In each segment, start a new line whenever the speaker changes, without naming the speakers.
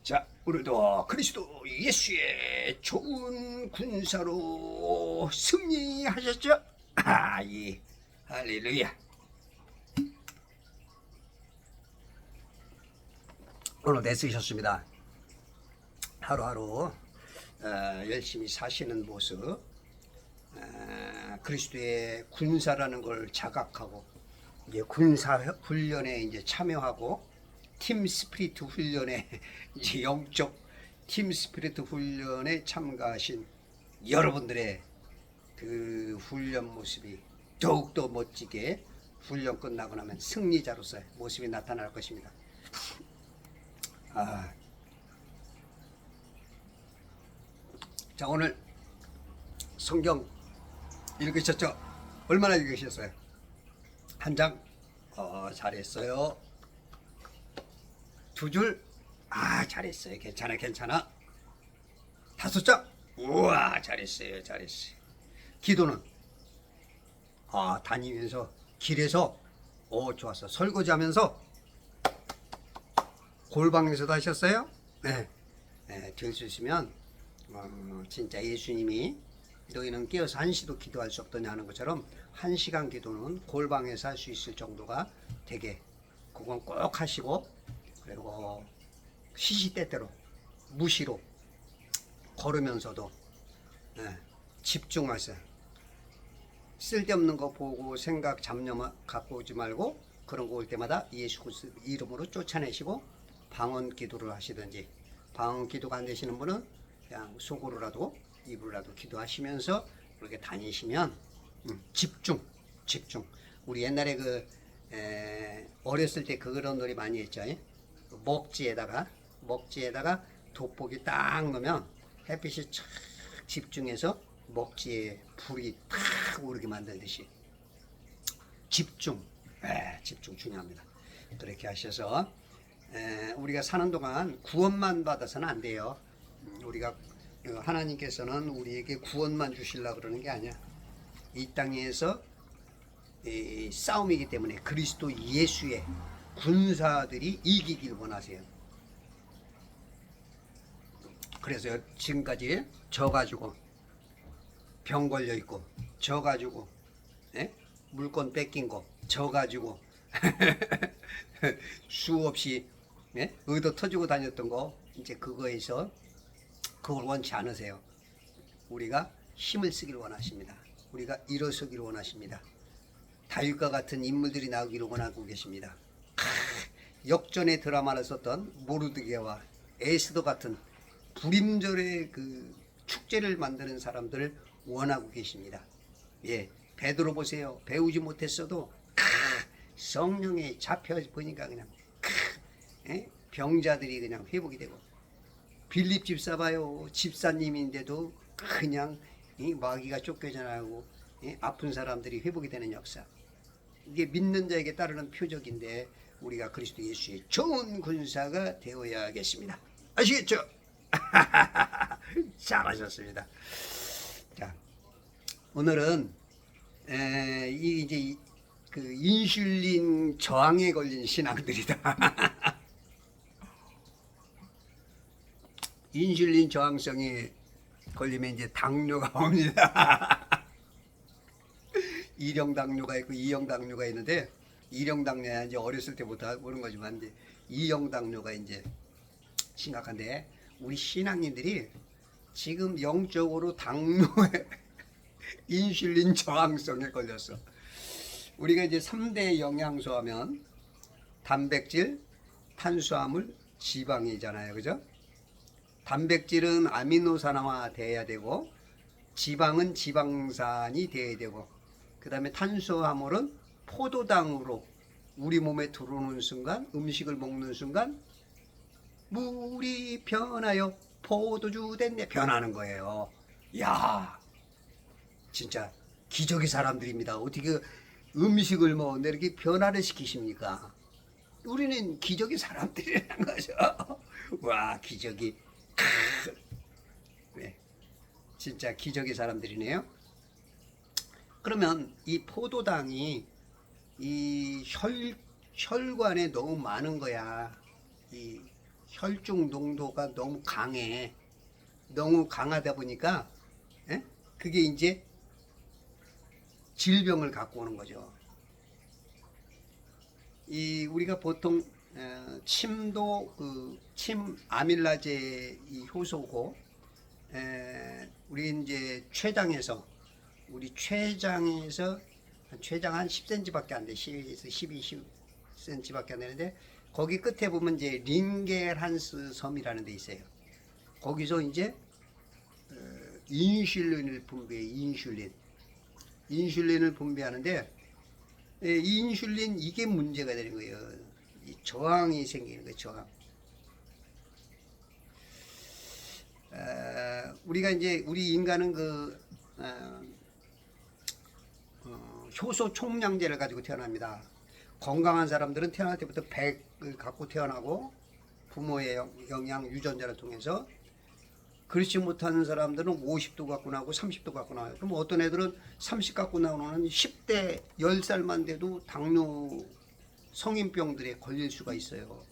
자, 오늘도 그리스도 예수의 좋은 군사로 승리하셨죠? 예. 할렐루야. 오늘 애쓰셨습니다. 하루하루 열심히 사시는 모습, 그리스도의 군사라는 걸 자각하고 이제 군사 훈련에 이제 참여하고 팀 스피리트 훈련에 이제 영적 팀 스피리트 훈련에 참가하신 여러분들의 그 훈련 모습이 더욱더 멋지게 훈련 끝나고 나면 승리자로서의 모습이 나타날 것입니다. 자, 오늘 성경 읽으셨죠? 얼마나 읽으셨어요? 한 장? 잘했어요. 두 줄? 잘했어요. 괜찮아. 다섯 장? 우와, 잘했어요. 기도는? 다니면서, 길에서, 좋았어. 설거지하면서, 골방에서도 하셨어요? 네. 될 수 있으면, 진짜 예수님이 너희는 깨어서 1시도 기도할 수 없더냐 하는 것처럼 1시간 기도는 골방에서 할 수 있을 정도가 되게 그건 꼭 하시고, 그리고 시시때때로 무시로 걸으면서도 집중하세요. 쓸데없는 거 보고 생각 잡념 갖고 오지 말고 그런 거 올 때마다 예수 그리스도 이름으로 쫓아내시고 방언 기도를 하시든지, 방언 기도가 안 되시는 분은 그냥 속으로라도 입으로라도 기도하시면서 그렇게 다니시면 집중. 우리 옛날에 어렸을 때 그런 놀이 많이 했죠. 먹지에다가 돋보기 딱 넣으면 햇빛이 착 집중해서 먹지에 불이 탁 오르게 만들듯이 집중 중요합니다. 그렇게 하셔서 우리가 사는 동안 구원만 받아서는 안 돼요. 우리가 하나님께서는 우리에게 구원만 주시려고 그러는 게 아니야. 이 땅에서 싸움이기 때문에 그리스도 예수의 군사들이 이기길 원하세요. 그래서 지금까지 져가지고 병 걸려있고 져가지고 물건 뺏긴 거 져가지고 수없이 의도 터지고 다녔던 거 이제 그거에서 그걸 원치 않으세요. 우리가 힘을 쓰기를 원하십니다. 우리가 일어서기를 원하십니다. 다윗과 같은 인물들이 나오기를 원하고 계십니다. 역전의 드라마를 썼던 모르드게와 에스더 같은 불임절의 그 축제를 만드는 사람들을 원하고 계십니다. 베드로 보세요. 배우지 못했어도 성령에 잡혀 보니까 그냥 병자들이 그냥 회복이 되고, 빌립 집사 봐요. 집사님인데도 그냥 마귀가 쫓겨나고 아픈 사람들이 회복이 되는 역사. 이게 믿는 자에게 따르는 표적인데 우리가 그리스도 예수의 좋은 군사가 되어야겠습니다. 아시겠죠? 잘하셨습니다. 자, 오늘은 이제 그 인슐린 저항에 걸린 신앙들이다. 인슐린 저항성이 걸리면 이제 당뇨가 옵니다. 1형 당뇨가 있고 2형 당뇨가 있는데, 1형 당뇨야 이제 어렸을 때부터 오는 거지만 이제 2형 당뇨가 이제 심각한데, 우리 신앙인들이 지금 영적으로 당뇨에 인슐린 저항성에 걸렸어. 우리가 이제 3대 영양소 하면 단백질, 탄수화물, 지방이잖아요. 그죠? 단백질은 아미노산화 돼야 되고, 지방은 지방산이 돼야 되고, 그 다음에 탄수화물은 포도당으로 우리 몸에 들어오는 순간, 음식을 먹는 순간 물이 변하여 포도주 됐네, 변하는 거예요. 야, 진짜 기적의 사람들입니다. 어떻게 음식을 먹는데 이렇게 변화를 시키십니까? 우리는 기적의 사람들이라는 거죠. 와, 기적이 진짜 기적의 사람들이네요. 그러면 이 포도당이 이 혈관에 너무 많은 거야. 이 혈중 농도가 너무 강해. 너무 강하다 보니까 예? 그게 이제 질병을 갖고 오는 거죠. 이 우리가 보통 침도 침 아밀라제 이 효소고 우리 이제 췌장 한 10cm밖에 안 돼. 10에서 12, 10cm밖에 안 되는데 거기 끝에 보면 이제 링겔한스 섬이라는 데 있어요. 거기서 이제 인슐린을 분비해. 인슐린을 분비하는데 이 인슐린 이게 문제가 되는 거예요. 이 저항이 생기는 거예요. 저항. 우리가 이제 우리 인간은 효소 총량제를 가지고 태어납니다. 건강한 사람들은 태어날 때부터 100을 갖고 태어나고 부모의 영양 유전자를 통해서, 그렇지 못하는 사람들은 50도 갖고 나오고 30도 갖고 나와요. 그럼 어떤 애들은 30 갖고 나오는 10대 10살만 돼도 당뇨 성인병들에 걸릴 수가 있어요.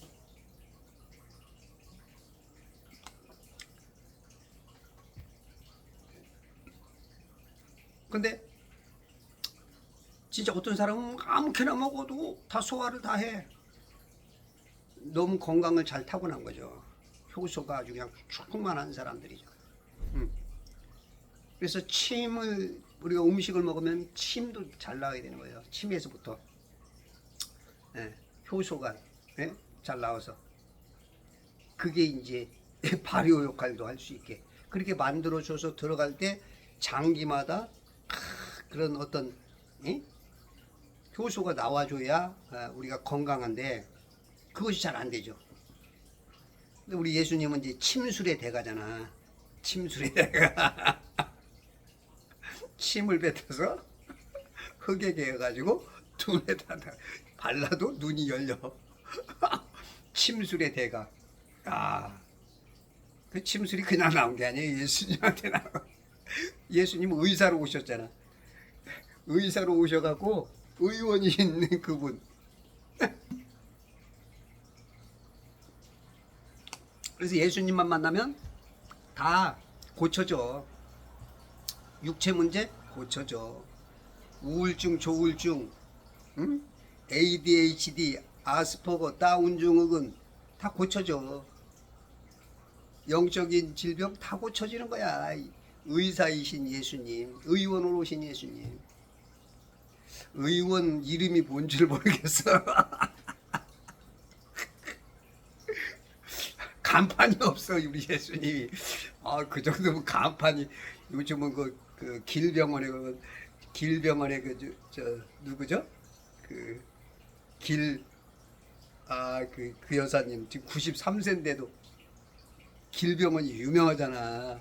근데 진짜 어떤 사람은 아무렇게나 먹어도 다 소화를 다 해. 너무 건강을 잘 타고난 거죠. 효소가 아주 그냥 충만한 사람들이죠. 그래서 우리가 음식을 먹으면 침도 잘 나와야 되는 거예요. 침에서부터 효소가 잘 나와서 그게 이제 발효 역할도 할 수 있게 그렇게 만들어줘서 들어갈 때 장기마다 그런 어떤 효소가 나와줘야 우리가 건강한데 그것이 잘 안 되죠. 근데 우리 예수님은 이제 침술의 대가잖아. 침술의 대가. 침을 뱉어서 흙에 개어가지고 눈에다 발라도 눈이 열려. 침술의 대가. 그 침술이 그냥 나온 게 아니에요. 예수님한테 나온. 예수님은 의사로 오셨잖아. 의사로 오셔갖고 의원이 있는 그분. 그래서 예수님만 만나면 다 고쳐져. 육체 문제 고쳐져. 우울증, 조울증, ADHD, 아스퍼거, 다운 증후군 다 고쳐져. 영적인 질병 다 고쳐지는 거야. 의사이신 예수님, 의원으로 오신 예수님. 의원 이름이 뭔 줄 모르겠어. 간판이 없어 우리 예수님이. 그 정도면 간판이. 요즘은 그 길병원에 누구죠? 그 여사님 지금 93세인데도 길병원이 유명하잖아.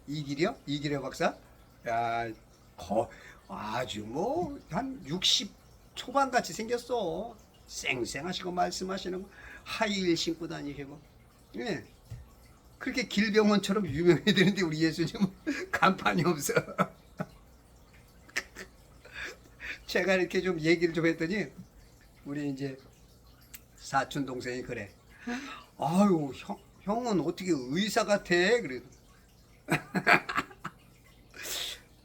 이기려 박사? 야, 아주 뭐 한 60 초반 같이 생겼어. 쌩쌩하시고 말씀하시는 거 하이힐 신고 다니시고. 예. 그렇게 길병원처럼 유명해야 되는데 우리 예수님은 간판이 없어. 제가 이렇게 좀 얘기를 좀 했더니 우리 이제 사촌 동생이 그래. 아유, 형은 어떻게 의사 같아? 그래.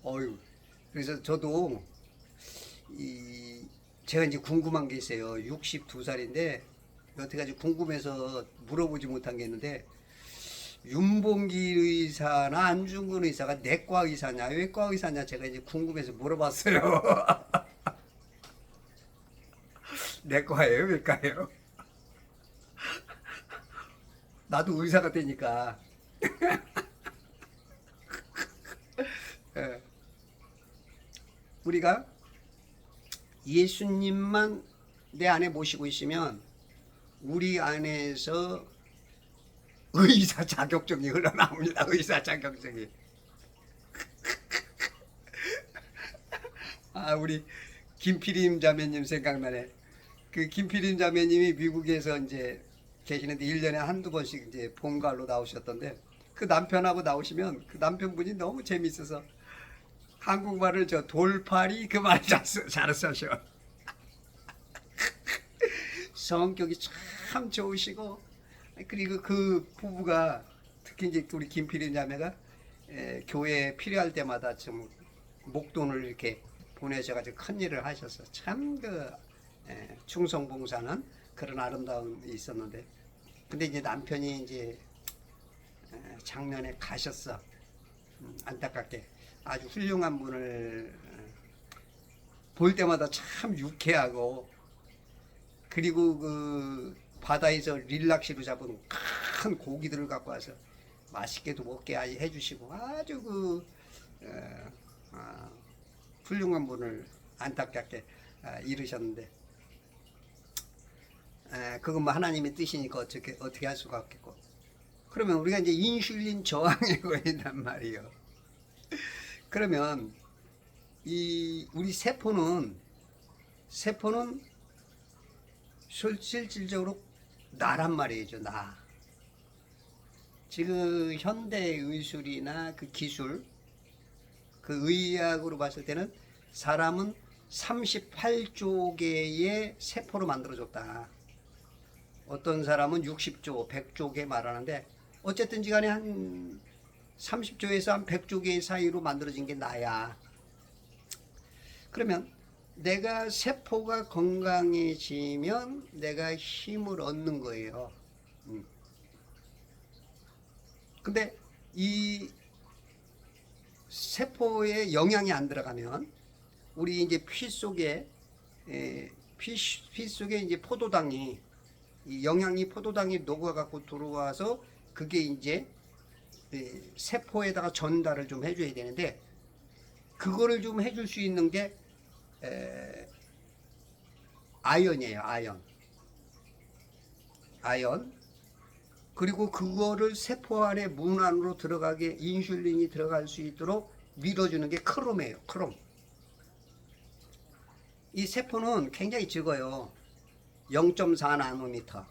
어유. 그래서 저도 제가 이제 궁금한 게 있어요. 62살인데 여태까지 궁금해서 물어보지 못한 게 있는데, 윤봉기 의사나 안중근 의사가 내과 의사냐 외과 의사냐 제가 이제 궁금해서 물어봤어요. 내과예요 외과예요? 나도 의사가 되니까. 우리가 예수님만 내 안에 모시고 있으면 우리 안에서 의사 자격증이 흘러나옵니다. 의사 자격증이. 우리 김필임 자매님 생각나네. 그 김필임 자매님이 미국에서 이제 계시는데 1년에 한두 번씩 이제 본가로 나오셨던데, 그 남편하고 나오시면 그 남편분이 너무 재밌어서 한국말을 돌팔이 그 말 잘하셔. 성격이 참 좋으시고 그리고 그 부부가 특히 이제 우리 김필인 자매가 교회에 필요할 때마다 좀 목돈을 이렇게 보내셔가지고 큰 일을 하셔서 참 그 충성봉사는 그런 아름다움이 있었는데, 근데 이제 남편이 이제 작년에 가셨어. 안타깝게 아주 훌륭한 분을 볼 때마다 참 유쾌하고, 그리고 그 바다에서 릴락시로 잡은 큰 고기들을 갖고 와서 맛있게도 먹게 해주시고 아주 그 훌륭한 분을 안타깝게 잃으셨는데, 그건 뭐 하나님의 뜻이니까 어떻게 할 수가 없겠고. 그러면 우리가 이제 인슐린 저항에 걸린단 말이에요. 그러면 이 우리 세포는 실질적으로 나란 말이죠. 나. 지금 현대 의술이나 그 기술, 그 의학으로 봤을 때는 사람은 38조 개의 세포로 만들어졌다. 어떤 사람은 60조, 100조 개 말하는데, 어쨌든지 간에 한 30조에서 한 100조 개 사이로 만들어진 게 나야. 그러면 내가 세포가 건강해지면 내가 힘을 얻는 거예요. 근데 이 세포에 영양이 안 들어가면 우리 이제 피 속에 이제 포도당이, 이 영양이 포도당이 녹아갖고 들어와서 그게 이제 세포에다가 전달을 좀 해줘야 되는데, 그거를 좀 해줄 수 있는 게 아연이에요. 아연. 그리고 그거를 세포 안에 문 안으로 들어가게, 인슐린이 들어갈 수 있도록 밀어주는 게 크롬이에요. 크롬. 이 세포는 굉장히 적어요. 0.4 나노미터.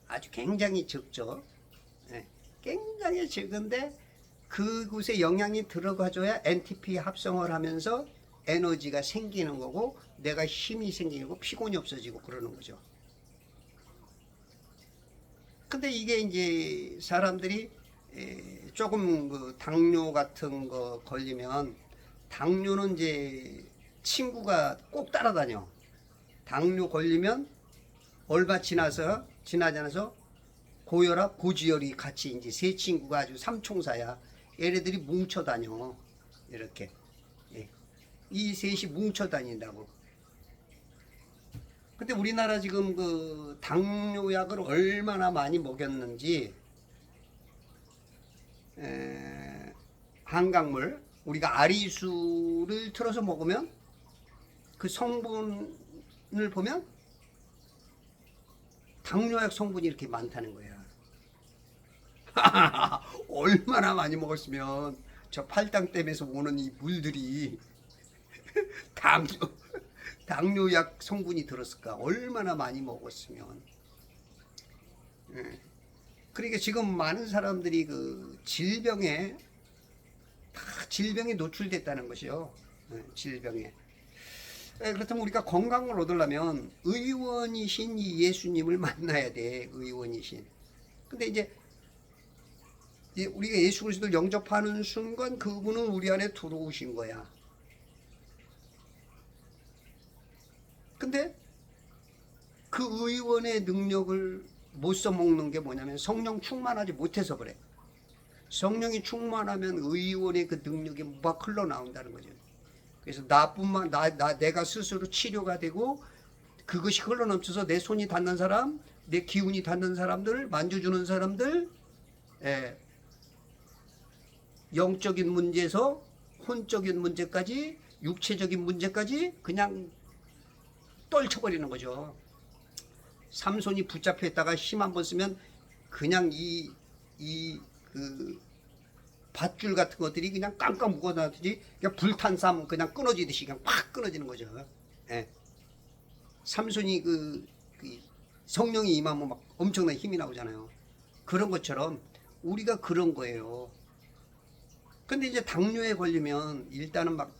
아주 굉장히 적죠. 굉장히 적은데 그곳에 영양이 들어가줘야 NTP 합성을 하면서 에너지가 생기는 거고, 내가 힘이 생기고 피곤이 없어지고 그러는 거죠. 근데 이게 이제 사람들이 조금 그 당뇨 같은 거 걸리면, 당뇨는 이제 친구가 꼭 따라다녀. 당뇨 걸리면 얼마 지나지 않아서 고혈압, 고지혈이 같이 이제 세 친구가 아주 삼총사야. 얘네들이 뭉쳐 다녀. 이렇게. 이 셋이 뭉쳐 다닌다고. 근데 우리나라 지금 그 당뇨약을 얼마나 많이 먹였는지, 한강물, 우리가 아리수를 틀어서 먹으면 그 성분을 보면 당뇨약 성분이 이렇게 많다는 거야. 얼마나 많이 먹었으면 저 팔당댐에서 오는 이 물들이 당뇨약 성분이 들었을까? 얼마나 많이 먹었으면. 그러니까 지금 많은 사람들이 그 질병에 노출됐다는 것이요. 질병에. 그렇다면 우리가 건강을 얻으려면 의원이신 이 예수님을 만나야 돼. 의원이신. 근데 이제 우리가 예수 그리스도를 영접하는 순간 그분은 우리 안에 들어오신 거야. 근데 그 의원의 능력을 못 써먹는 게 뭐냐면 성령 충만하지 못해서 그래. 성령이 충만하면 의원의 그 능력이 막 흘러나온다는 거죠. 그래서 내가 스스로 치료가 되고, 그것이 흘러넘쳐서 내 손이 닿는 사람, 내 기운이 닿는 사람들, 만져주는 사람들, 영적인 문제에서 혼적인 문제까지, 육체적인 문제까지 그냥 떨쳐버리는 거죠. 삼손이 붙잡혀 있다가 힘 한번 쓰면 그냥 그 밧줄 같은 것들이 그냥 깡깡 묶어놨듯이 그냥 불탄 쌈 그냥 끊어지듯이 그냥 팍 끊어지는 거죠. 삼손이 그 성령이 임하면 막 엄청난 힘이 나오잖아요. 그런 것처럼 우리가 그런 거예요. 근데 이제 당뇨에 걸리면 일단은 막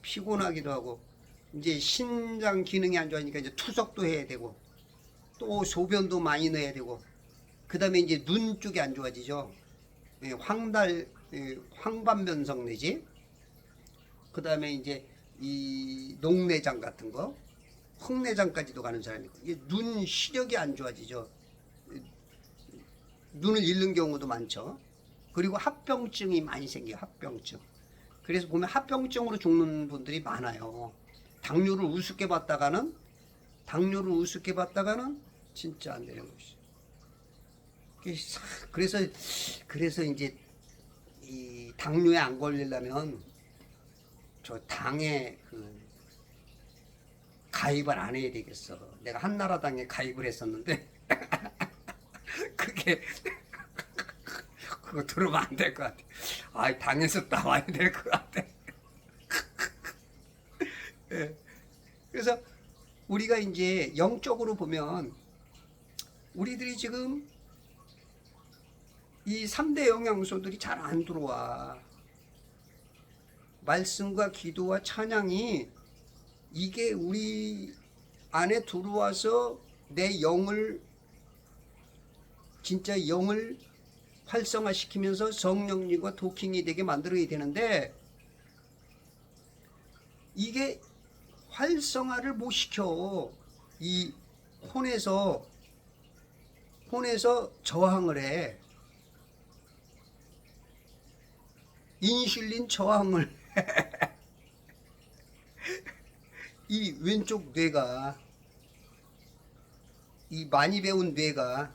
피곤하기도 하고, 이제 신장 기능이 안 좋아지니까 이제 투석도 해야 되고, 또 소변도 많이 넣어야 되고, 그 다음에 이제 눈 쪽이 안 좋아지죠. 예, 황반변성 내지, 그 다음에 이제 이 녹내장 같은 거, 흑내장까지도 가는 사람이 있고, 이게 눈 시력이 안 좋아지죠. 눈을 잃는 경우도 많죠. 그리고 합병증이 많이 생겨요. 합병증. 그래서 보면 합병증으로 죽는 분들이 많아요. 당뇨를 우습게 봤다가는 진짜 안 되는 것이죠. 그래서 이제 이 당뇨에 안 걸리려면 저 당에 그 가입을 안 해야 되겠어. 내가 한나라당에 가입을 했었는데 그게 그거 들으면 안 될 것 같아. 아, 당에서 나와야 될 것 같아. 예. 그래서 우리가 이제 영적으로 보면 우리들이 지금 이 3대 영양소들이 잘 안 들어와. 말씀과 기도와 찬양이 이게 우리 안에 들어와서 내 영을 진짜 영을 활성화시키면서 성령님과 도킹이 되게 만들어야 되는데 이게 활성화를 못 시켜. 이 혼에서 저항을 해. 인슐린 저항을 이 왼쪽 뇌가 이 많이 배운 뇌가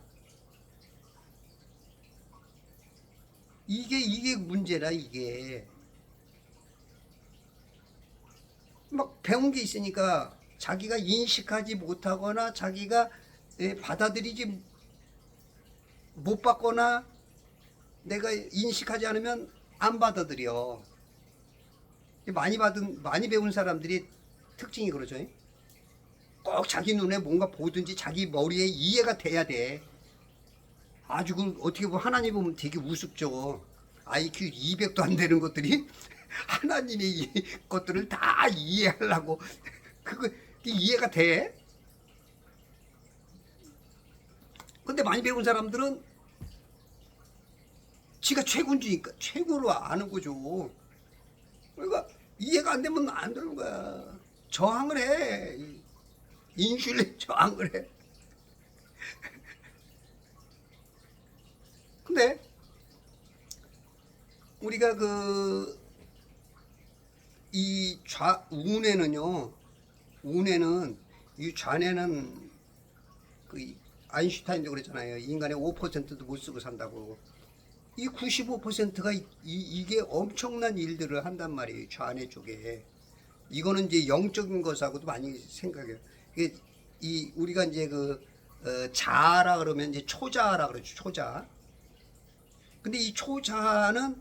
이게 문제라. 이게 막 배운 게 있으니까 자기가 인식하지 못하거나 자기가 받아들이지 못 받거나 내가 인식하지 않으면 안 받아들여. 많이 배운 사람들이 특징이 그러죠. 꼭 자기 눈에 뭔가 보든지 자기 머리에 이해가 돼야 돼. 아주 어떻게 보면 하나님 보면 되게 우습죠. IQ 200도 안 되는 것들이 하나님의 이 것들을 다 이해하려고 그거 이해가 돼? 근데 많이 배운 사람들은 지가 최고인 주니까 최고로 아는 거죠. 그러니까 이해가 안 되면 안 되는 거야. 저항을 해. 인슐린 저항을 해. 근데 우리가 이 운에는 이 좌뇌는 그 아인슈타인도 그랬잖아요. 인간의 5%도 못 쓰고 산다고. 이 95%가 이게 엄청난 일들을 한단 말이에요. 좌뇌 쪽에. 이거는 이제 영적인 것하고도 많이 생각해요. 이게 우리가 이제 자아라 그러면 이제 초자아라 그러죠. 초자. 근데 이 초자는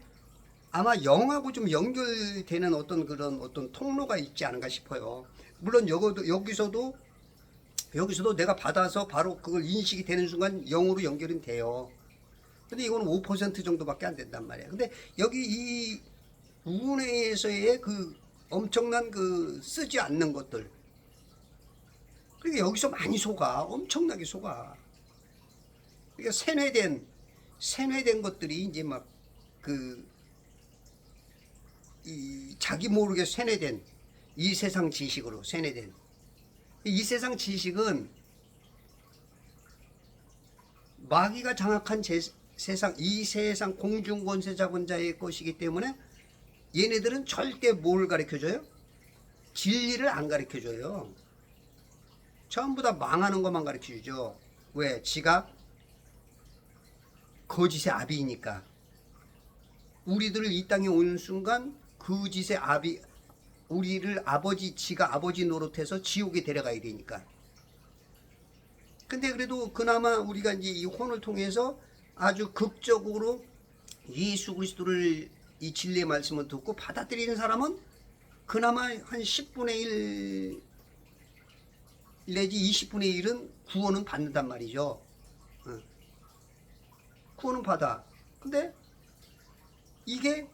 아마 영하고 좀 연결되는 어떤 통로가 있지 않은가 싶어요. 물론 여기서도 내가 받아서 바로 그걸 인식이 되는 순간 영으로 연결은 돼요. 근데 이거는 5% 정도밖에 안 된단 말이에요. 근데 여기 이 우운에서의 그 엄청난 쓰지 않는 것들. 그러니까 여기서 많이 속아. 엄청나게 속아. 그러니까 세뇌된 것들이 이제 막 이 자기 모르게 세뇌된 이 세상 지식으로 세뇌된 이 세상 지식은 마귀가 장악한 이 세상 공중권세 잡은 자의 것이기 때문에 얘네들은 절대 뭘 가르쳐줘요? 진리를 안 가르쳐줘요. 전부 다 망하는 것만 가르쳐주죠. 왜? 지가 거짓의 아비이니까. 우리들을 이 땅에 오는 순간 그 짓의 우리를 지가 아버지 노릇해서 지옥에 데려가야 되니까. 근데 그래도 그나마 우리가 이제 이 혼을 통해서 아주 극적으로 예수 그리스도를 이 진리의 말씀을 듣고 받아들이는 사람은 그나마 한 10분의 1 내지 20분의 1은 구원은 받는단 말이죠. 구원은 받아. 근데 이게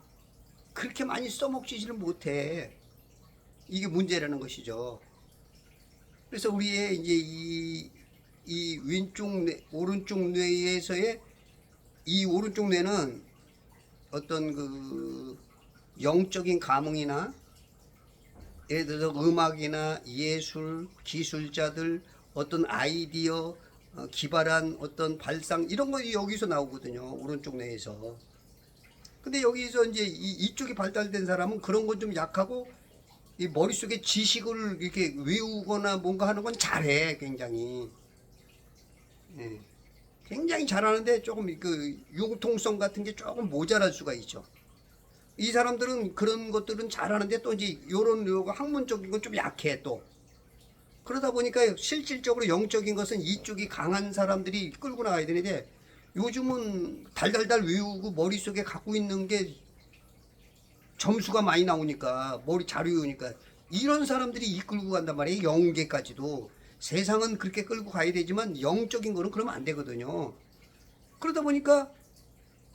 그렇게 많이 써먹지를 못해. 이게 문제라는 것이죠. 그래서 우리의 이제 이 왼쪽 뇌, 오른쪽 뇌에서의 이 오른쪽 뇌는 어떤 그 영적인 감흥이나 예를 들어서 음악이나 예술, 기술자들, 어떤 아이디어, 기발한 어떤 발상 이런 거 여기서 나오거든요. 오른쪽 뇌에서. 근데 여기서 이제 이쪽이 발달된 사람은 그런 건 좀 약하고 이 머릿속에 지식을 이렇게 외우거나 뭔가 하는 건 잘해, 굉장히. 예. 굉장히 잘하는데 조금 그 융통성 같은 게 조금 모자랄 수가 있죠. 이 사람들은 그런 것들은 잘하는데 또 이제 요런 요 학문적인 건 좀 약해 또. 그러다 보니까 실질적으로 영적인 것은 이쪽이 강한 사람들이 끌고 나가야 되는데 요즘은 달달달 외우고 머릿속에 갖고 있는 게 점수가 많이 나오니까 머리 잘 외우니까 이런 사람들이 이끌고 간단 말이에요. 영계까지도. 세상은 그렇게 끌고 가야 되지만 영적인 거는 그러면 안 되거든요. 그러다 보니까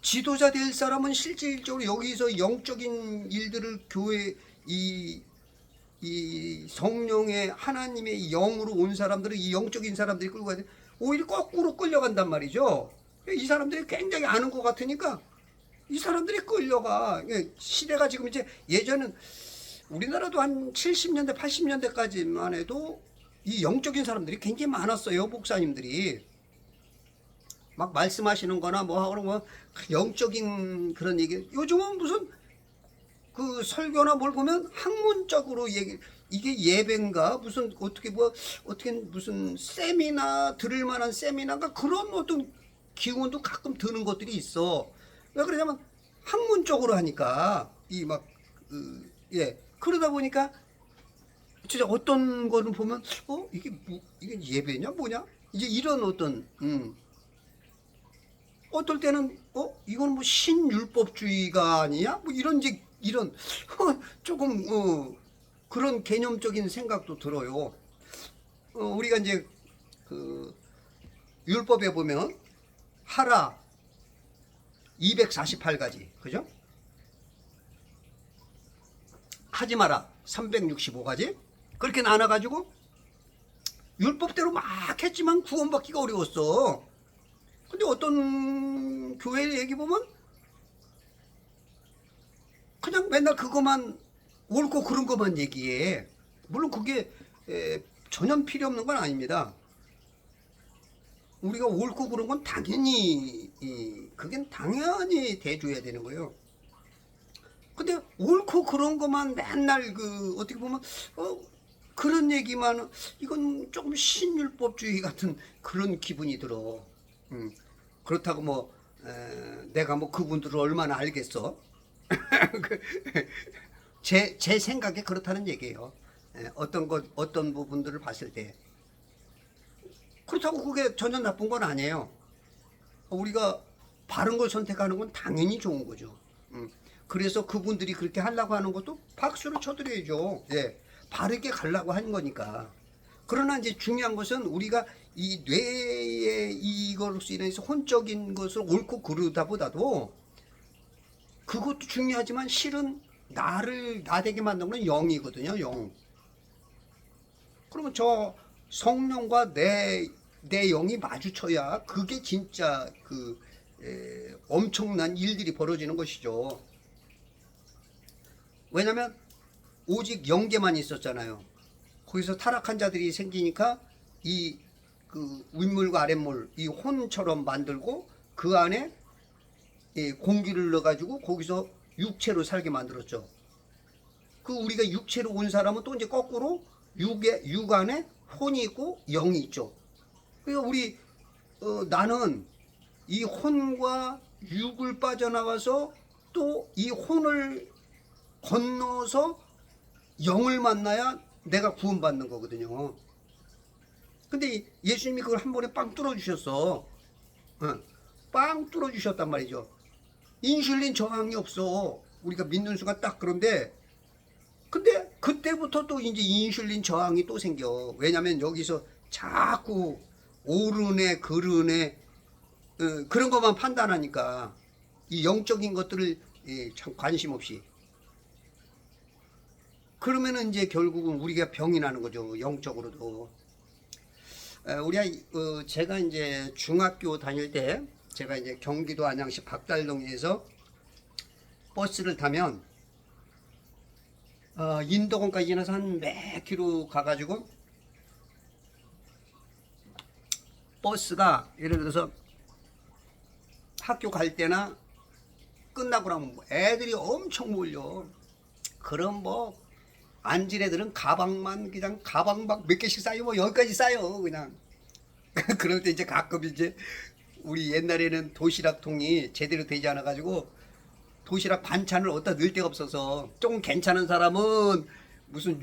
지도자 될 사람은 실질적으로 여기서 영적인 일들을 교회 이 성령의 하나님의 영으로 온 사람들은 이 영적인 사람들이 끌고 가야 돼. 오히려 거꾸로 끌려간단 말이죠. 이 사람들이 굉장히 아는 것 같으니까 이 사람들이 끌려가. 시대가 지금 이제 예전은 우리나라도 한 70년대, 80년대까지만 해도 이 영적인 사람들이 굉장히 많았어요. 목사님들이. 막 말씀하시는 거나 뭐 하고 뭐 영적인 그런 얘기. 요즘은 무슨 그 설교나 뭘 보면 학문적으로 얘기, 이게 예배인가 무슨 어떻게 뭐 어떻게 무슨 세미나 들을 만한 세미나가 그런 어떤 기운도 가끔 드는 것들이 있어. 왜 그러냐면 학문적으로 하니까 이 막 예 그러다 보니까 진짜 어떤 거는 보면 이게 뭐 이게 예배냐 뭐냐 이제 이런 어떤 어떨 때는 이건 뭐 신율법주의가 아니야 뭐 이런 이제 이런 조금 그런 개념적인 생각도 들어요. 우리가 이제 그 율법에 보면 하라 248가지 그죠? 하지 마라 365가지 그렇게 나눠가지고 율법대로 막 했지만 구원받기가 어려웠어. 근데 어떤 교회 얘기 보면 그냥 맨날 그것만 옳고 그른 것만 얘기해. 물론 그게 전혀 필요 없는 건 아닙니다. 우리가 옳고 그른 건 당연히 그게 당연히 대줘야 되는 거예요. 근데 옳고 그런 것만 맨날 그 어떻게 보면 그런 얘기만 이건 조금 신율법주의 같은 그런 기분이 들어. 그렇다고 뭐 내가 뭐 그분들을 얼마나 알겠어? 제 생각에 그렇다는 얘기예요. 어떤 부분들을 봤을 때 그렇다고 그게 전혀 나쁜 건 아니에요. 우리가 바른 걸 선택하는 건 당연히 좋은 거죠. 그래서 그분들이 그렇게 하려고 하는 것도 박수를 쳐드려야죠. 예, 바르게 가려고 하는 거니까. 그러나 이제 중요한 것은 우리가 이 뇌의 이걸로 인해서 혼적인 것을 옳고 그르다 보다도 그것도 중요하지만 실은 나를 나되게 만드는 건 영이거든요. 영. 그러면 저 성령과 내 영이 마주쳐야 그게 진짜 그 엄청난 일들이 벌어지는 것이죠. 왜냐면 오직 영계만 있었잖아요. 거기서 타락한 자들이 생기니까 이 그 윗물과 아랫물 이 혼처럼 만들고 그 안에 공기를 넣어가지고 거기서 육체로 살게 만들었죠. 그 우리가 육체로 온 사람은 또 이제 거꾸로 육 안에 혼이 있고 영이 있죠. 그러니까 우리 나는 이 혼과 육을 빠져나와서 또 이 혼을 건너서 영을 만나야 내가 구원받는 거거든요. 근데 예수님이 그걸 한 번에 빵 뚫어주셨어. 빵 뚫어주셨단 말이죠. 인슐린 저항이 없어. 우리가 믿는 순간 딱 그런데 근데 그때부터 또 이제 인슐린 저항이 또 생겨. 왜냐면 여기서 자꾸 옳으네 그르네 그런 것만 판단하니까 이 영적인 것들을 참 관심 없이 그러면은 이제 결국은 우리가 병이 나는 거죠. 영적으로도. 제가 이제 중학교 다닐 때 제가 이제 경기도 안양시 박달동에서 버스를 타면 인덕원까지 지나서 한 몇 킬로 가가지고 버스가 예를 들어서 학교 갈 때나 끝나고 나면 애들이 엄청 몰려. 그럼 뭐 앉은 애들은 가방만 그냥 가방 막 몇 개씩 쌓여 뭐 여기까지 쌓여 그냥. 그럴 때 이제 가끔 이제 우리 옛날에는 도시락통이 제대로 되지 않아 가지고 도시락 반찬을 어디다 넣을 데가 없어서 조금 괜찮은 사람은 무슨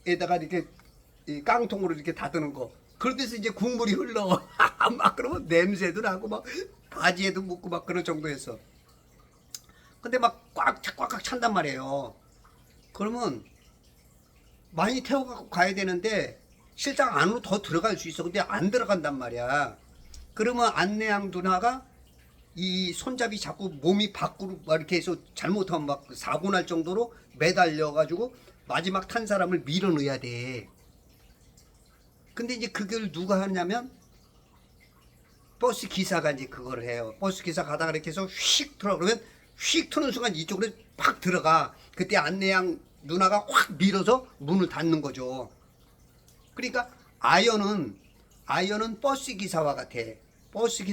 유리에다가 이렇게 이 깡통으로 이렇게 닫는 거. 그런 데서 이제 국물이 흘러. 막 그러면 냄새도 나고 막 바지에도 묻고 막 그런 정도였어. 근데 막 꽉꽉 찬단 말이에요. 그러면 많이 태워갖고 가야 되는데 실상 안으로 더 들어갈 수 있어. 근데 안 들어간단 말이야. 그러면 안내양 누나가 이 손잡이 자꾸 몸이 밖으로 막 이렇게 해서 잘못하면 막 사고 날 정도로 매달려 가지고 마지막 탄 사람을 밀어 넣어야 돼. 근데 이제 그걸 누가 하냐면 버스 기사가 이제 그걸 해요. 버스 기사 가다가 이렇게 해서 휙 들어 그러면 휙 트는 순간 이쪽으로 팍 들어가. 그때 안내양 누나가 확 밀어서 문을 닫는 거죠. 그러니까 아이언은 버스 기사와 같아. 버스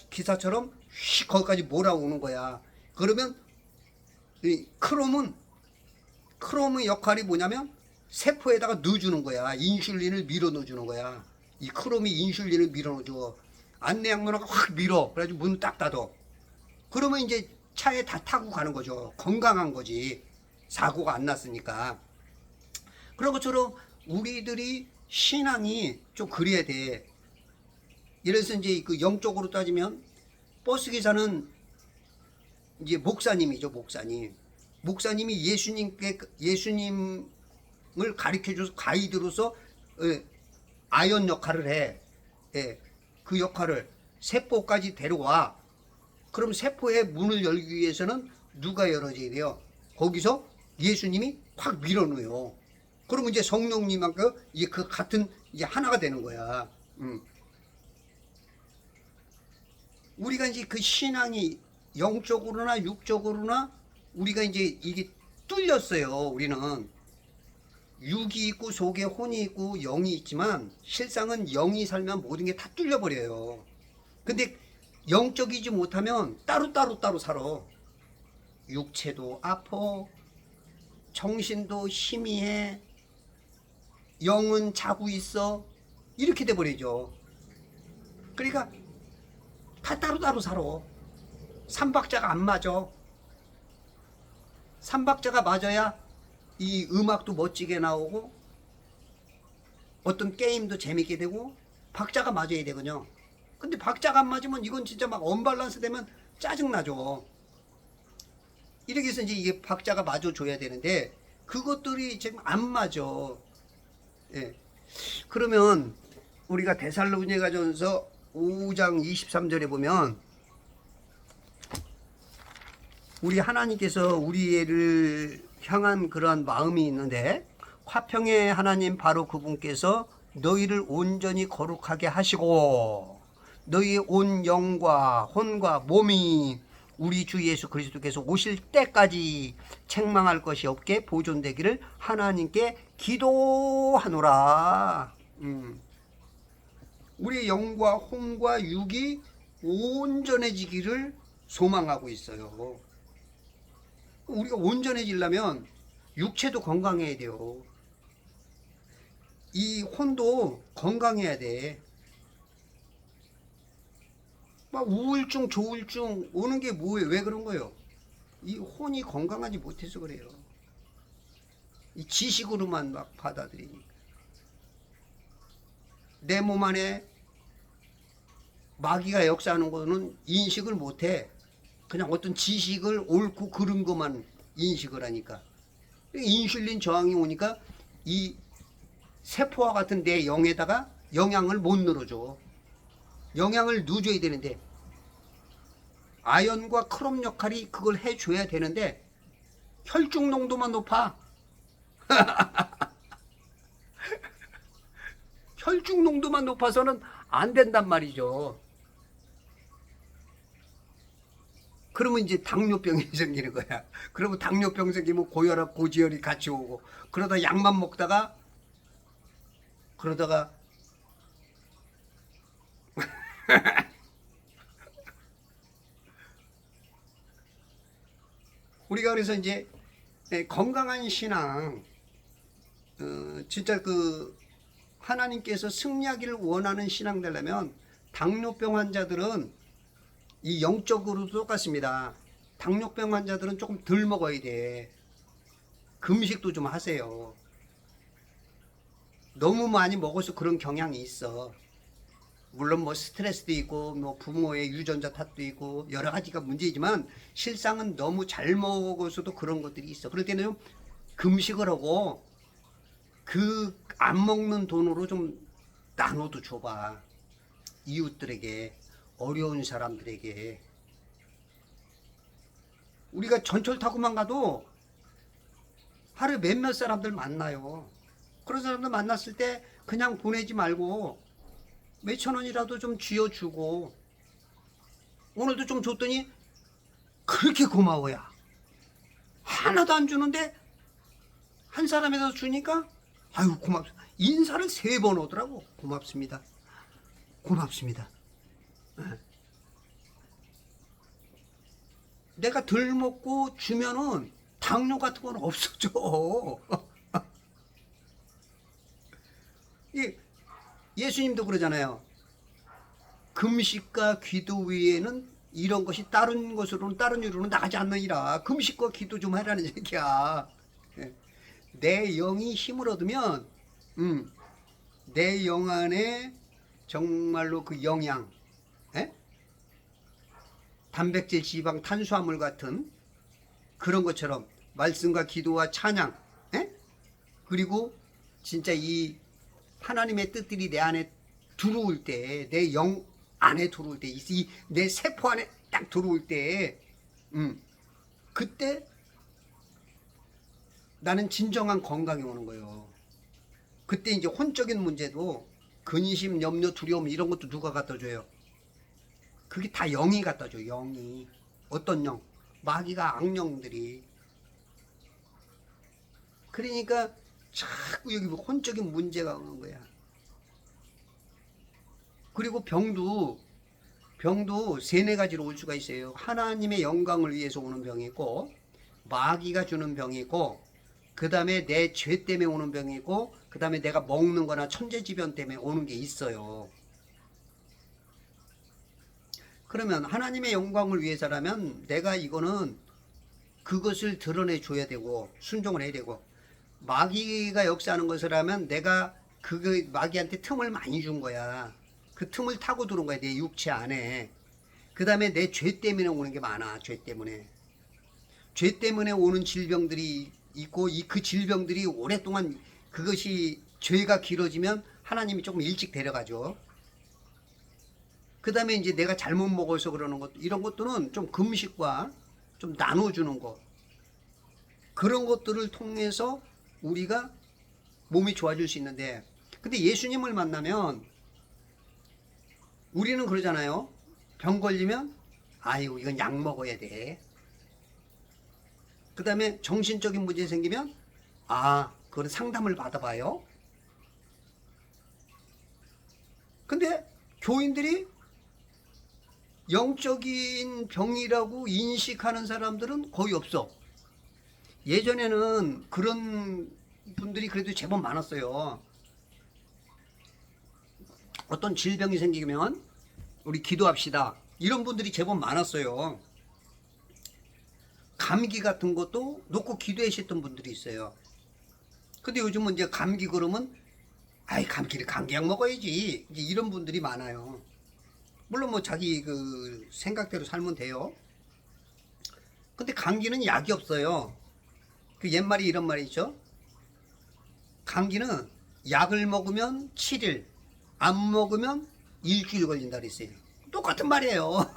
기사처럼 휙 거기까지 몰아오는 거야. 그러면 이 크롬의 역할이 뭐냐면 세포에다가 넣어주는 거야. 인슐린을 밀어 넣어주는 거야. 이 크롬이 인슐린을 밀어 넣어줘. 안내양 누나가 확 밀어. 그래가지고 문을 딱 닫아. 그러면 이제 차에 다 타고 가는 거죠. 건강한 거지. 사고가 안 났으니까. 그런 것처럼 우리들이 신앙이 좀 그래야 돼. 예를 들어서 이제 그 영적으로 따지면 버스 기사는 이제 목사님이죠, 목사님. 목사님이 예수님을 가르쳐줘서 가이드로서 아이언 역할을 해. 예, 그 역할을 세포까지 데려와. 그럼 세포의 문을 열기 위해서는 누가 열어줘야 돼요? 거기서 예수님이 확 밀어넣어요. 그러면 이제 성령님하고 이제 그 같은 이제 하나가 되는 거야. 우리가 이제 그 신앙이 영적으로나 육적으로나 우리가 이제 이게 뚫렸어요. 우리는 육이 있고 속에 혼이 있고 영이 있지만 실상은 영이 살면 모든 게 다 뚫려버려요. 근데 영적이지 못하면 따로 살아. 육체도 아파, 정신도 희미해, 영은 자고 있어. 이렇게 돼버리죠. 그러니까 다 따로 살아. 삼박자가 안 맞아. 삼박자가 맞아야 이 음악도 멋지게 나오고 어떤 게임도 재밌게 되고 박자가 맞아야 되거든요. 근데 박자가 안 맞으면 이건 진짜 막 언밸런스 되면 짜증나죠. 이렇게 해서 이제 이게 박자가 맞아줘야 되는데 그것들이 지금 안 맞아. 예. 그러면 우리가 데살로니가전서 5장 23절에 보면 우리 하나님께서 우리를 향한 그러한 마음이 있는데 화평의 하나님 바로 그분께서 너희를 온전히 거룩하게 하시고 너희의 온 영과 혼과 몸이 우리 주 예수 그리스도께서 오실 때까지 책망할 것이 없게 보존되기를 하나님께 기도하노라. 우리의 영과 혼과 육이 온전해지기를 소망하고 있어요. 우리가 온전해지려면 육체도 건강해야 돼요. 이 혼도 건강해야 돼. 막 우울증, 조울증 오는 게 뭐예요? 왜 그런 거예요? 이 혼이 건강하지 못해서 그래요. 이 지식으로만 막 받아들이니까. 내 몸 안에 마귀가 역사하는 거는 인식을 못해. 그냥 어떤 지식을 옳고 그른 것만 인식을 하니까. 인슐린 저항이 오니까 이 세포와 같은 내 영에다가 영양을 못 늘어줘. 영양을 넣어줘야 되는데 아연과 크롬 역할이 그걸 해줘야 되는데 혈중 농도만 높아. 혈중 농도만 높아서는 안 된단 말이죠. 그러면 이제 당뇨병이 생기는 거야. 그러면 당뇨병 생기면 고혈압, 고지혈이 같이 오고, 그러다 약만 먹다가, 그러다가, 우리가 그래서 이제 건강한 신앙, 진짜 그 하나님께서 승리하기를 원하는 신앙 되려면 당뇨병 환자들은 이 영적으로도 똑같습니다. 당뇨병 환자들은 조금 덜 먹어야 돼. 금식도 좀 하세요. 너무 많이 먹어서 그런 경향이 있어. 물론 뭐 스트레스도 있고 뭐 부모의 유전자 탓도 있고 여러 가지가 문제이지만 실상은 너무 잘 먹어서도 그런 것들이 있어. 그럴 때는 좀 금식을 하고 그 안 먹는 돈으로 좀 나눠도 줘봐. 이웃들에게, 어려운 사람들에게. 우리가 전철 타고만 가도 하루에 몇몇 사람들 만나요. 그런 사람들 만났을 때 그냥 보내지 말고 몇천 원이라도 좀 쥐어주고, 오늘도 좀 줬더니 그렇게 고마워요. 하나도 안 주는데 한 사람에서 주니까 아유 고맙습니다. 인사를 3번 오더라고. 고맙습니다. 고맙습니다. 내가 덜 먹고 주면은 당뇨 같은 건 없어져. 예수님도 그러잖아요. 금식과 기도 외에는 이런 것이 다른 것으로는 다른 이유로는 나가지 않느니라. 금식과 기도 좀 하라는 얘기야. 내 영이 힘을 얻으면 내 영 안에 정말로 그 영양, 단백질, 지방, 탄수화물 같은 그런 것처럼 말씀과 기도와 찬양, 그리고 진짜 이 하나님의 뜻들이 내 안에 들어올 때, 내 영 안에 들어올 때, 이 내 세포 안에 딱 들어올 때, 그때 나는 진정한 건강이 오는 거예요. 그때 이제 혼적인 문제도 근심, 염려, 두려움 이런 것도 누가 갖다 줘요? 그게 다 영이 갖다 줘. 영이. 어떤 영? 마귀가 악령들이. 그러니까 자꾸 여기 혼적인 문제가 오는 거야. 그리고 병도 3-4가지로 올 수가 있어요. 하나님의 영광을 위해서 오는 병이 있고, 마귀가 주는 병이 있고, 그 다음에 내 죄 때문에 오는 병이 있고, 그 다음에 내가 먹는 거나 천재지변 때문에 오는 게 있어요. 그러면 하나님의 영광을 위해서라면 내가 이거는 그것을 드러내 줘야 되고 순종을 해야 되고, 마귀가 역사하는 것을 하면 내가 그 마귀한테 틈을 많이 준 거야. 그 틈을 타고 들어온 거야, 내 육체 안에. 그 다음에 내 죄 때문에 오는 게 많아. 죄 때문에 오는 질병들이 있고, 그 질병들이 오랫동안, 그것이 죄가 길어지면 하나님이 조금 일찍 데려가죠. 그 다음에 이제 내가 잘못 먹어서 그러는 것, 이런 것들은 좀 금식과 좀 나눠주는 것, 그런 것들을 통해서 우리가 몸이 좋아질 수 있는데, 근데 예수님을 만나면 우리는 그러잖아요. 병 걸리면 아이고 이건 약 먹어야 돼. 그 다음에 정신적인 문제 생기면 그건 상담을 받아봐요. 근데 교인들이 영적인 병이라고 인식하는 사람들은 거의 없어. 예전에는 그런 분들이 그래도 제법 많았어요. 어떤 질병이 생기면 우리 기도합시다, 이런 분들이 제법 많았어요. 감기 같은 것도 놓고 기도하셨던 분들이 있어요. 근데 요즘은 이제 감기 그러면 감기를 감기약 먹어야지, 이제 이런 분들이 많아요. 물론 뭐 자기 그 생각대로 살면 돼요. 근데 감기는 약이 없어요. 그 옛말이 이런 말이 있죠. 감기는 약을 먹으면 7일, 안 먹으면 일주일 걸린다 그랬어요. 똑같은 말이에요.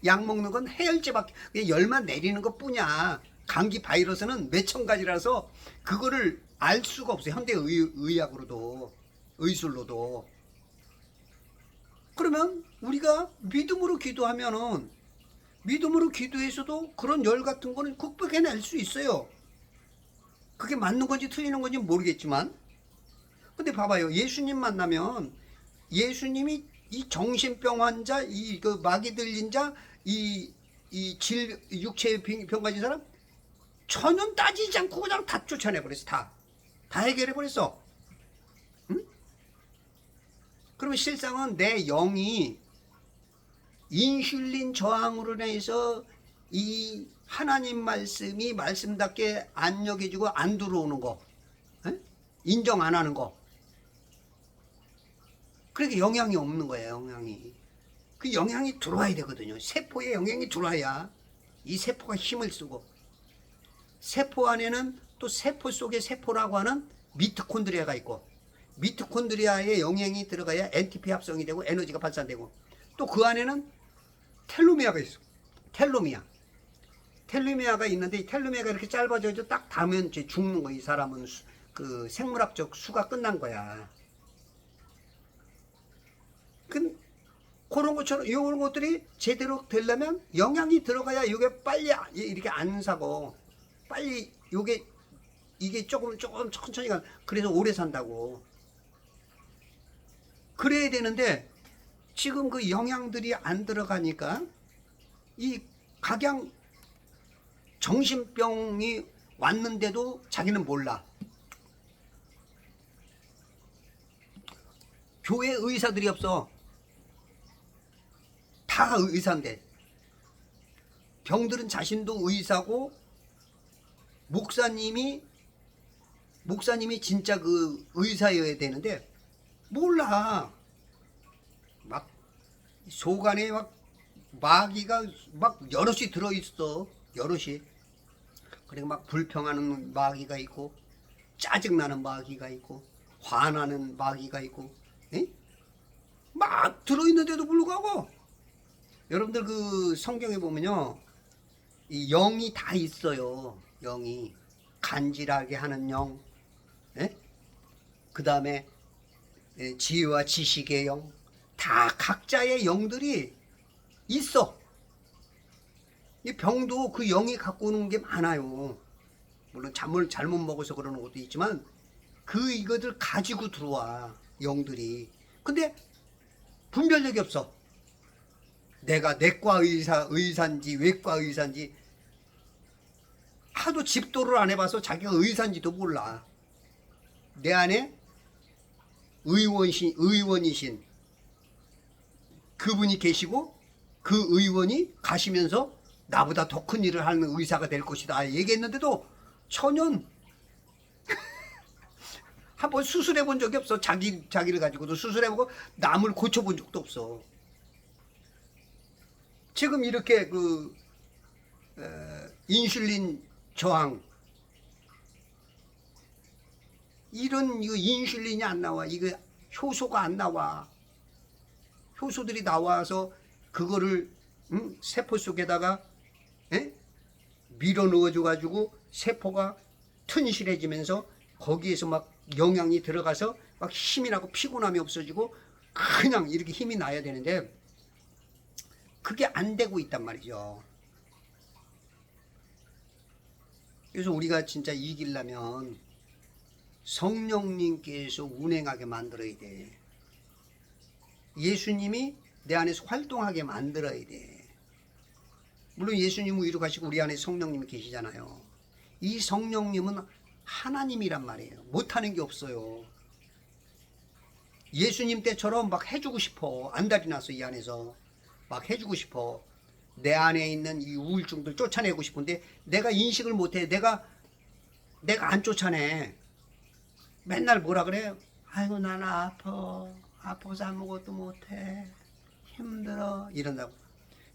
약 먹는 건 해열제밖에, 그냥 열만 내리는 것 뿐이야. 감기 바이러스는 몇천 가지라서 그거를 알 수가 없어요. 현대 의학으로도. 의술로도. 그러면 우리가 믿음으로 기도하면은 믿음으로 기도해서도 그런 열 같은 거는 극복해낼 수 있어요. 그게 맞는 건지 틀리는 건지 모르겠지만. 근데 봐봐요. 예수님 만나면 예수님이 이 정신병 환자, 이 그 마귀 들린 자, 육체의 병 가진 사람 전혀 따지지 않고 그냥 다 쫓아내 버렸어. 다 해결해 버렸어. 응? 그러면 실상은 내 영이 인슐린 저항으로 인해서 이 하나님 말씀이 말씀답게 안 여겨지고 안 들어오는 거, 에? 인정 안 하는 거. 그러니까 영향이 없는 거예요. 영향이. 그 영향이 들어와야 되거든요. 세포에 영향이 들어와야 이 세포가 힘을 쓰고, 세포 안에는 또 세포 속에 세포라고 하는 미토콘드리아가 있고, 미토콘드리아에 영향이 들어가야 ATP 합성이 되고 에너지가 발산되고, 또 그 안에는 텔로미아가 있어. 텔로미아가 있는데 이 텔로미아가 이렇게 짧아져서 딱 닿으면 이제 죽는 거야. 이 사람은 그 생물학적 수가 끝난 거야. 그런 것처럼 이런 것들이 제대로 되려면 영양이 들어가야 이게 빨리 이렇게 안 사고 빨리 이게 조금 천천히 가. 그래서 오래 산다고. 그래야 되는데 지금 그 영양들이 안 들어가니까 이 각양 정신병이 왔는데도 자기는 몰라. 교회 의사들이 없어. 다 의사인데. 병들은 자신도 의사고, 목사님이 진짜 그 의사여야 되는데 몰라. 막 속 안에 막 마귀가 막 여럿이 들어있어. 여럿이. 그리고 막 불평하는 마귀가 있고, 짜증나는 마귀가 있고, 화나는 마귀가 있고, 에? 막 들어있는데도 불구하고 여러분들 그 성경에 보면요, 이 영이 다 있어요. 영이 간질하게 하는 영, 그 다음에 지혜와 지식의 영, 다 각자의 영들이 있어. 이 병도 그 영이 갖고 오는 게 많아요. 물론 잠을 잘못 먹어서 그러는 것도 있지만 이거들 가지고 들어와 영들이. 근데 분별력이 없어. 내가 내과 의사인지 외과 의사인지 하도 집도를 안 해봐서 자기가 의사인지도 몰라. 내 안에 의원이신 그분이 계시고 그 의원이 가시면서 나보다 더 큰 일을 하는 의사가 될 것이다 얘기했는데도 전혀 한번 수술해 본 적이 없어. 자기를 가지고도 수술해보고 남을 고쳐본 적도 없어. 지금 이렇게 인슐린 저항, 이런 이거 인슐린이 안 나와. 이거 효소가 안 나와. 효소들이 나와서 그거를 세포 속에다가 밀어 넣어줘 가지고 세포가 튼실해지면서 거기에서 막 영양이 들어가서 막 힘이 나고 피곤함이 없어지고 그냥 이렇게 힘이 나야 되는데 그게 안 되고 있단 말이죠. 그래서 우리가 진짜 이기려면 성령님께서 운행하게 만들어야 돼. 예수님이 내 안에서 활동하게 만들어야 돼. 물론 예수님은 위로 가시고 우리 안에 성령님이 계시잖아요. 이 성령님은 하나님이란 말이에요. 못하는 게 없어요. 예수님 때처럼 막 해주고 싶어. 안달이 났어. 이 안에서 막 해주고 싶어. 내 안에 있는 이 우울증들 쫓아내고 싶은데 내가 인식을 못해. 내가 안 쫓아내. 맨날 뭐라 그래? 아이고 나는 아파서 아무것도 못해. 힘들어. 이런다고.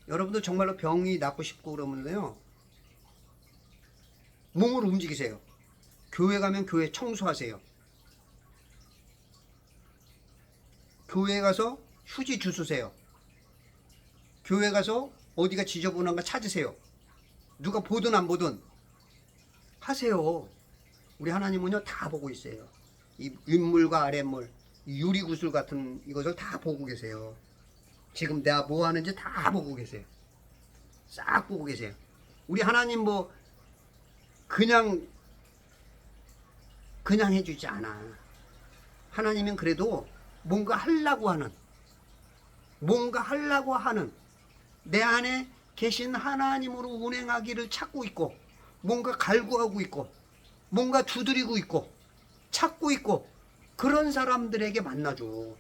여러분도 정말로 병이 낫고 싶고 그러면요, 몸을 움직이세요. 교회 가면 교회 청소하세요. 교회 가서 휴지 주스세요. 교회 가서 어디가 지저분한가 찾으세요. 누가 보든 안 보든 하세요. 우리 하나님은요 다 보고 있어요. 이 윗물과 아랫물, 유리구슬 같은 이것을 다 보고 계세요. 지금 내가 뭐 하는지 다 보고 계세요. 싹 보고 계세요. 우리 하나님 뭐 그냥 해주지 않아. 하나님은 그래도 뭔가 하려고 하는 내 안에 계신 하나님으로 운행하기를 찾고 있고, 뭔가 갈구하고 있고, 뭔가 두드리고 있고, 찾고 있고, 그런 사람들에게 만나줘.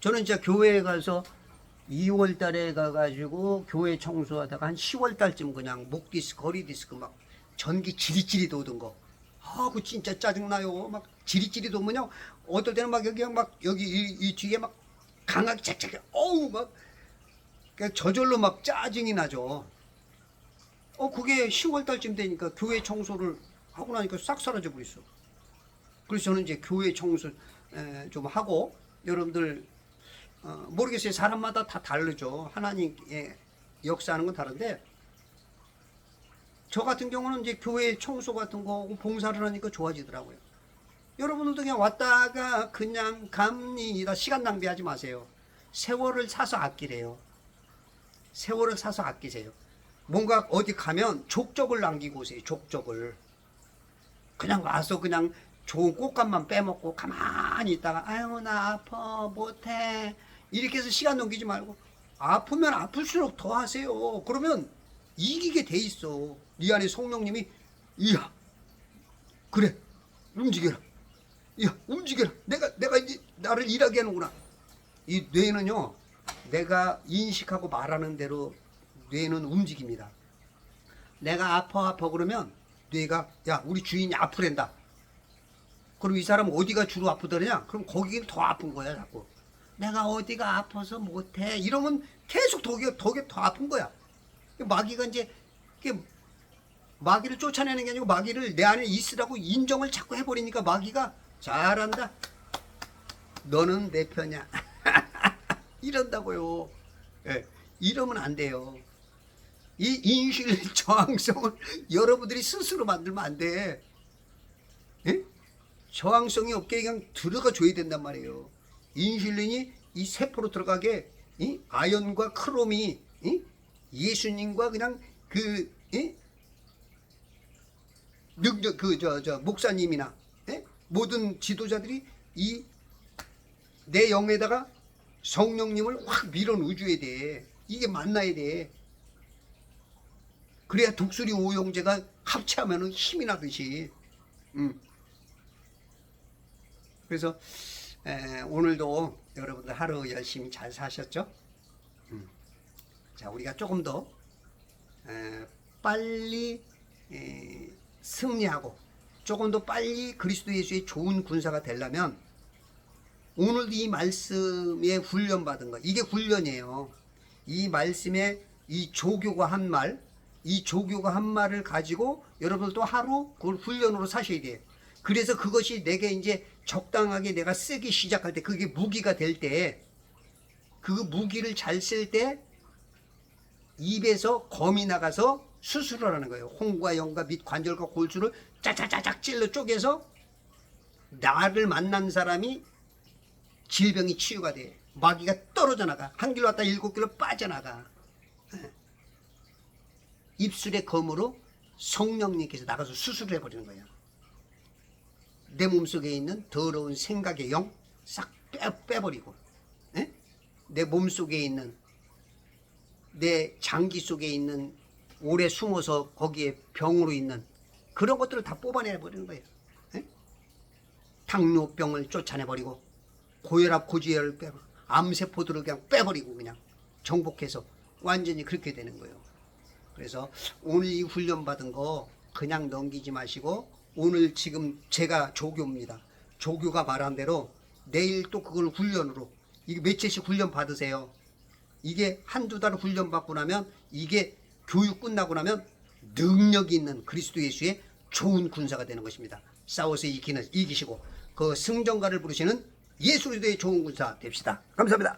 저는 진짜 교회에 가서 2월 달에 가가지고 교회 청소하다가 한 10월 달쯤 그냥 목 디스크, 거리 디스크 막 전기 지릿지릿 오던 거. 그 진짜 짜증나요. 막 지릿지릿 오면요. 어떨 때는 막 여기 이 뒤에 막 강하게 착착해. 막 저절로 막 짜증이 나죠. 그게 10월 달쯤 되니까 교회 청소를 하고 나니까 싹 사라져 버렸어. 그래서 저는 이제 교회 청소 좀 하고, 여러분들 모르겠어요. 사람마다 다 다르죠. 하나님의 역사하는 건 다른데, 저 같은 경우는 이제 교회 청소 같은 거 하고 봉사를 하니까 좋아지더라고요. 여러분들도 그냥 왔다가 그냥 갑니다. 시간 낭비하지 마세요. 세월을 사서 아끼래요. 세월을 사서 아끼세요. 뭔가 어디 가면 족적을 남기고 오세요. 족적을. 그냥 와서 그냥 좋은 꽃감만 빼먹고 가만히 있다가 아유 나 아파 못해 이렇게 해서 시간 넘기지 말고, 아프면 아플수록 더 하세요. 그러면 이기게 돼 있어. 네 안에 성령님이 이야 그래 움직여라, 이야 움직여라, 내가 이제 나를 일하게 하는구나. 이 뇌는요, 내가 인식하고 말하는 대로 뇌는 움직입니다. 내가 아파 그러면 뇌가 야 우리 주인이 아프랜다. 그럼 이 사람 어디가 주로 아프더냐? 그럼 거기는 더 아픈 거야 자꾸. 내가 어디가 아파서 못해 이러면 계속 더 아픈 거야. 마귀가 이제 마귀를 쫓아내는 게 아니고 마귀를 내 안에 있으라고 인정을 자꾸 해버리니까 마귀가 잘한다. 너는 내 편이야. 이런다고요. 예, 이러면 안 돼요. 이 인슐린 저항성을 여러분들이 스스로 만들면 안 돼. 예? 저항성이 없게 그냥 들어가 줘야 된단 말이에요. 인슐린이 이 세포로 들어가게 이 아연과 크롬이 예수님과 그냥 능력 목사님이나 모든 지도자들이 이 내 영에다가 성령님을 확 밀어넣어줘야 돼. 이게 만나야 돼. 그래야 독수리 오용제가 합체하면 힘이 나듯이. 그래서 오늘도 여러분들 하루 열심히 잘 사셨죠? 자, 우리가 조금 더 빨리 승리하고 조금 더 빨리 그리스도 예수의 좋은 군사가 되려면, 오늘 이 말씀에 훈련 받은 거, 이게 훈련이에요. 이 말씀에 이 조교가 한 말, 이 조교가 한 말을 가지고 여러분들도 하루 그걸 훈련으로 사셔야 돼요. 그래서 그것이 내게 이제 적당하게 내가 쓰기 시작할 때, 그게 무기가 될 때, 그 무기를 잘 쓸 때 입에서 검이 나가서 수술을 하는 거예요. 홍과 영과 및 관절과 골수를 짜자자작 찔러 쪼개서 나를 만난 사람이 질병이 치유가 돼. 마귀가 떨어져 나가. 한 길로 왔다 7길로 빠져나가. 입술의 검으로 성령님께서 나가서 수술을 해버리는 거예요. 내 몸속에 있는 더러운 생각의 영 싹 빼버리고, 내 몸속에 있는, 내 장기 속에 있는 오래 숨어서 거기에 병으로 있는 그런 것들을 다 뽑아내버리는 거예요. 당뇨병을 쫓아내버리고, 고혈압 고지혈을 빼고, 암세포들을 그냥 빼버리고, 그냥 정복해서 완전히 그렇게 되는 거예요. 그래서 오늘 이 훈련 받은 거 그냥 넘기지 마시고, 오늘 지금 제가 조교입니다. 조교가 말한 대로 내일 또 그걸 훈련으로, 이게 며칠씩 훈련 받으세요. 이게 한두 달 훈련 받고 나면, 이게 교육 끝나고 나면 능력이 있는 그리스도 예수의 좋은 군사가 되는 것입니다. 싸워서 이기시고 그 승전가를 부르시는 예수 그리스도의 좋은 군사 됩시다. 감사합니다.